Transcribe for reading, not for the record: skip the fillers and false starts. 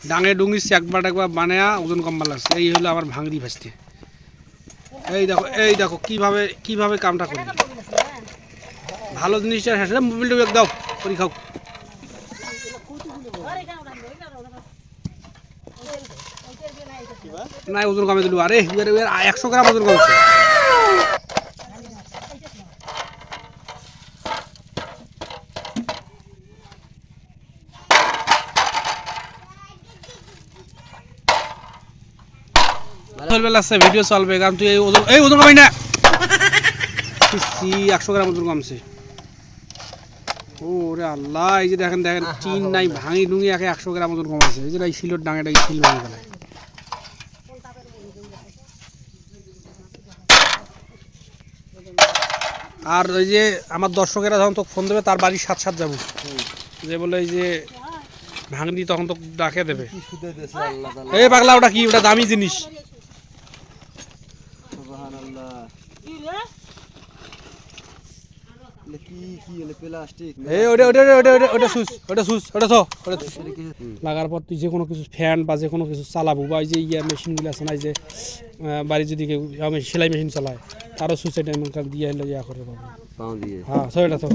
ডাঙে ডুঙ্গি একবার একবার বানায়া ওজন কম লাগছে। এই হলো আমার ভাঙড়ি ভাজতে। এই দেখো কিভাবে কিভাবে কামটা করি। ভালো জিনিসটা হ্যাঁ মোবাইলটা দাও করি খাও। না ওজন কমে দিল। আরে 100 গ্রাম ওজন কমছে। চলবে লাগছে ভিডিও চলবে কারণ তুই এই ওজন কমাই না। 100 গ্রাম ওজন কমছে। ওরে আল্লাহ এই যে দেখেন দেখেন চিন নাই ভাঙি ডুঙি একে 100 গ্রাম ওজন কমাইছে। এই যে এই শিলোর ডাঙাটা শিল ভাঙি ফেলায়। আর ওই যে আমার দর্শকেরা যখন তোকে ফোন দেবে তার বাড়ির সাথে সাথে যাবো যে বলে এই যে ভাঙনি তখন তো ডাকে দেবে। এই পাগলা ওটা কি ওটা দামি জিনিস। লাগার পর তুই যে কোনো কিছু ফ্যান বা যে কোনো কিছু চালাবো বা এই যে ইয়া মেশিনগুলো আছে না এই যে বাড়ি যদি কেউ সেলাই মেশিন চালায় তারও সুইচ দিয়ে ইয়া করে পাবো। হ্যাঁ সেটা তো